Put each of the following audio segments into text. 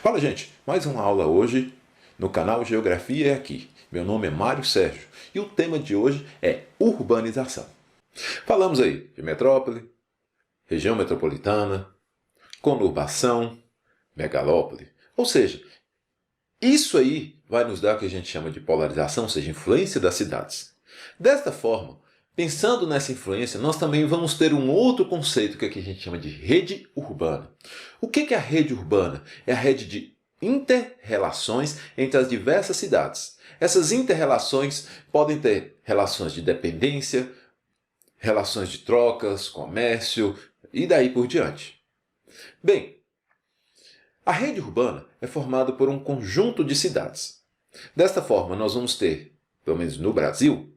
Fala, gente, mais uma aula hoje no canal Geografia é aqui. Meu nome é Mário Sérgio e o tema de hoje é urbanização. Falamos aí de metrópole, região metropolitana, conurbação, megalópole. Ou seja, isso aí vai nos dar o que a gente chama de polarização, ou seja, influência das cidades. Desta forma, pensando nessa influência, nós também vamos ter um outro conceito que aqui a gente chama de rede urbana. O que é a rede urbana? É a rede de inter-relações entre as diversas cidades. Essas inter-relações podem ter relações de dependência, relações de trocas, comércio e daí por diante. Bem, a rede urbana é formada por um conjunto de cidades. Desta forma, nós vamos ter, pelo menos no Brasil,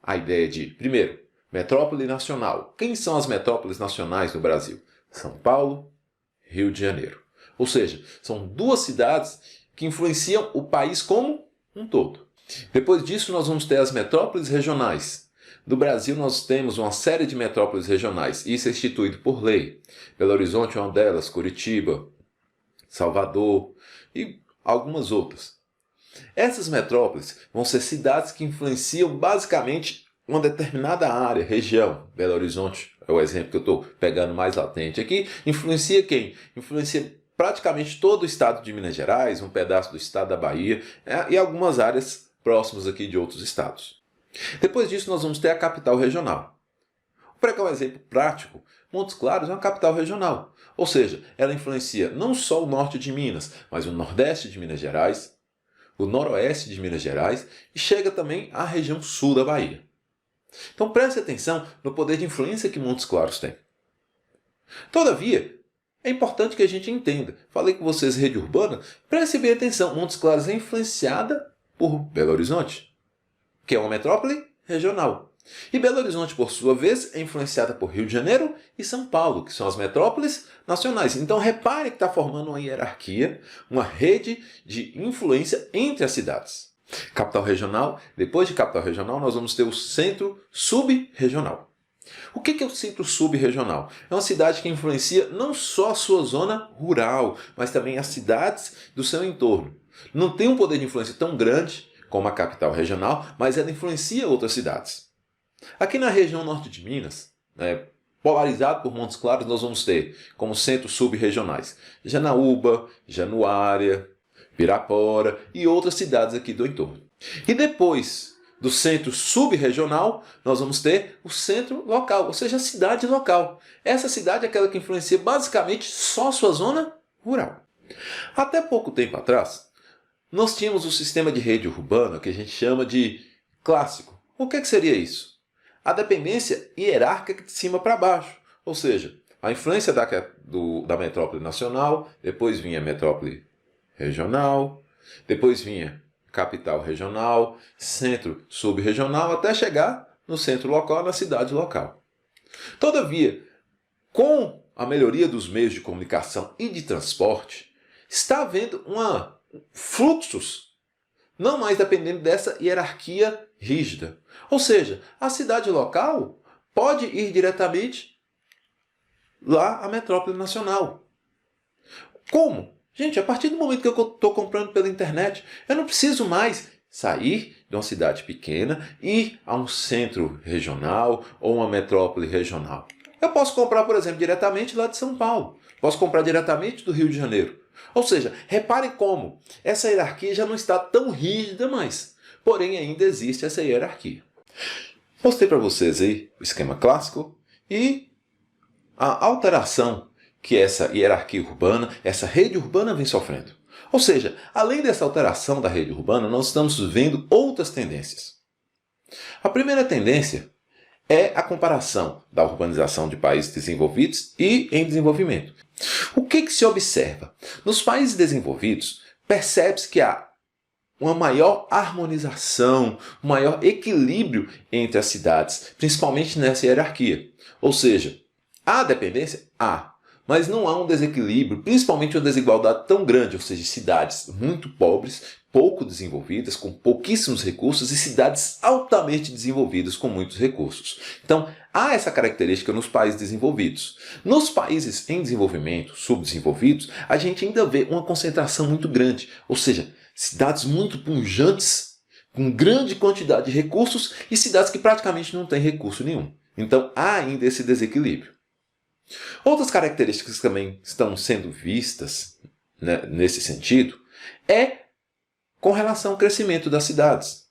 a ideia de, primeiro, metrópole nacional. Quem são as metrópoles nacionais no Brasil? São Paulo, Rio de Janeiro. Ou seja, são duas cidades que influenciam o país como um todo. Depois disso, nós vamos ter as metrópoles regionais. No Brasil, nós temos uma série de metrópoles regionais. Isso é instituído por lei. Belo Horizonte é uma delas, Curitiba, Salvador e algumas outras. Essas metrópoles vão ser cidades que influenciam basicamente uma determinada área, região. Belo Horizonte é o exemplo que eu estou pegando mais latente aqui. Influencia quem? Influencia praticamente todo o estado de Minas Gerais, um pedaço do estado da Bahia e algumas áreas próximas aqui de outros estados. Depois disso, nós vamos ter a capital regional. Para pegar um exemplo prático, Montes Claros é uma capital regional. Ou seja, ela influencia não só o norte de Minas, mas o nordeste de Minas Gerais, o noroeste de Minas Gerais e chega também à região sul da Bahia. Então preste atenção no poder de influência que Montes Claros tem. Todavia, é importante que a gente entenda. Falei com vocês rede urbana, preste bem atenção. Montes Claros é influenciada por Belo Horizonte, que é uma metrópole regional. E Belo Horizonte, por sua vez, é influenciada por Rio de Janeiro e São Paulo, que são as metrópoles nacionais. Então repare que está formando uma hierarquia, uma rede de influência entre as cidades. Capital regional, depois de capital regional, nós vamos ter o centro sub-regional. O que é o centro sub-regional? É uma cidade que influencia não só a sua zona rural, mas também as cidades do seu entorno. Não tem um poder de influência tão grande como a capital regional, mas ela influencia outras cidades. Aqui na região norte de Minas, polarizado por Montes Claros, nós vamos ter como centros sub-regionais Janaúba, Januária, Pirapora e outras cidades aqui do entorno. E depois do centro sub-regional, nós vamos ter o centro local, ou seja, a cidade local. Essa cidade é aquela que influencia basicamente só a sua zona rural. Até pouco tempo atrás, nós tínhamos o sistema de rede urbana que a gente chama de clássico. O que seria isso? A dependência hierárquica de cima para baixo, ou seja, a influência da metrópole nacional, depois vinha a metrópole regional, depois vinha capital regional, centro sub-regional, até chegar no centro local, na cidade local. Todavia, com a melhoria dos meios de comunicação e de transporte, está havendo fluxos, não mais dependendo dessa hierarquia rígida. Ou seja, a cidade local pode ir diretamente lá à metrópole nacional. Como? Gente, a partir do momento que eu estou comprando pela internet, eu não preciso mais sair de uma cidade pequena e ir a um centro regional ou uma metrópole regional. Eu posso comprar, por exemplo, diretamente lá de São Paulo. Posso comprar diretamente do Rio de Janeiro. Ou seja, reparem como essa hierarquia já não está tão rígida mais. Porém, ainda existe essa hierarquia. Mostrei para vocês aí o esquema clássico e a alteração que essa hierarquia urbana, essa rede urbana vem sofrendo. Ou seja, além dessa alteração da rede urbana, nós estamos vendo outras tendências. A primeira tendência é a comparação da urbanização de países desenvolvidos e em desenvolvimento. O que se observa? Nos países desenvolvidos, percebe-se que há uma maior harmonização, um maior equilíbrio entre as cidades, principalmente nessa hierarquia. Ou seja, há dependência? Há. Mas não há um desequilíbrio, principalmente uma desigualdade tão grande, ou seja, cidades muito pobres pouco desenvolvidas, com pouquíssimos recursos, e cidades altamente desenvolvidas com muitos recursos. Então, há essa característica nos países desenvolvidos. Nos países em desenvolvimento, subdesenvolvidos, a gente ainda vê uma concentração muito grande, ou seja, cidades muito pujantes, com grande quantidade de recursos, e cidades que praticamente não têm recurso nenhum. Então, há ainda esse desequilíbrio. Outras características que também estão sendo vistas, né, nesse sentido é com relação ao crescimento das cidades.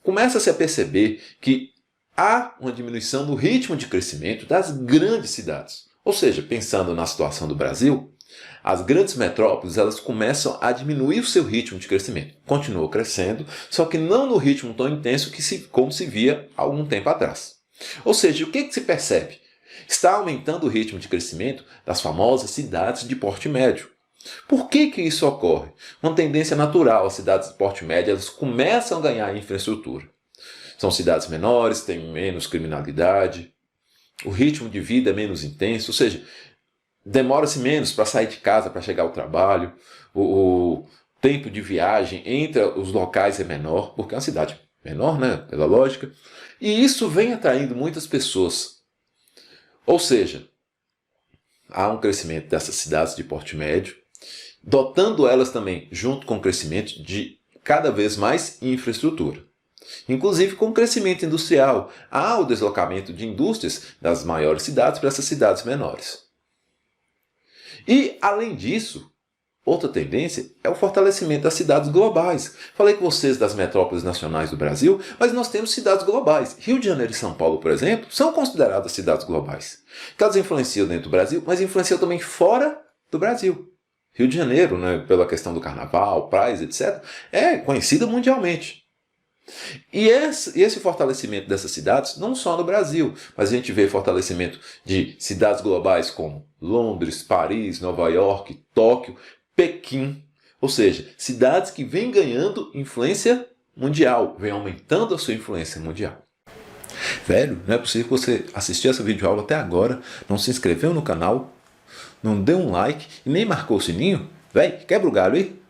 Começa-se a perceber que há uma diminuição no ritmo de crescimento das grandes cidades. Ou seja, pensando na situação do Brasil, as grandes metrópoles elas começam a diminuir o seu ritmo de crescimento. Continuam crescendo, só que não no ritmo tão intenso como se via há algum tempo atrás. Ou seja, o que se percebe? Está aumentando o ritmo de crescimento das famosas cidades de porte médio. Por que isso ocorre? Uma tendência natural, as cidades de porte médio elas começam a ganhar infraestrutura. São cidades menores, têm menos criminalidade, o ritmo de vida é menos intenso, ou seja, demora-se menos para sair de casa, para chegar ao trabalho, o tempo de viagem entre os locais é menor, porque é uma cidade menor, né, pela lógica, e isso vem atraindo muitas pessoas. Ou seja, há um crescimento dessas cidades de porte médio, dotando elas também, junto com o crescimento de cada vez mais infraestrutura. Inclusive com o crescimento industrial, há o deslocamento de indústrias das maiores cidades para essas cidades menores. E, além disso, outra tendência é o fortalecimento das cidades globais. Falei com vocês das metrópoles nacionais do Brasil, mas nós temos cidades globais. Rio de Janeiro e São Paulo, por exemplo, são consideradas cidades globais. Que elas influenciam dentro do Brasil, mas influenciam também fora do Brasil. Rio de Janeiro, né, pela questão do carnaval, praias, etc., é conhecida mundialmente. E esse fortalecimento dessas cidades, não só no Brasil, mas a gente vê fortalecimento de cidades globais como Londres, Paris, Nova York, Tóquio, Pequim. Ou seja, cidades que vêm ganhando influência mundial, vêm aumentando a sua influência mundial. Velho, não é possível que você assistiu essa videoaula até agora, não se inscreveu no canal, não deu um like e nem marcou o sininho? Véi, quebra o galho aí!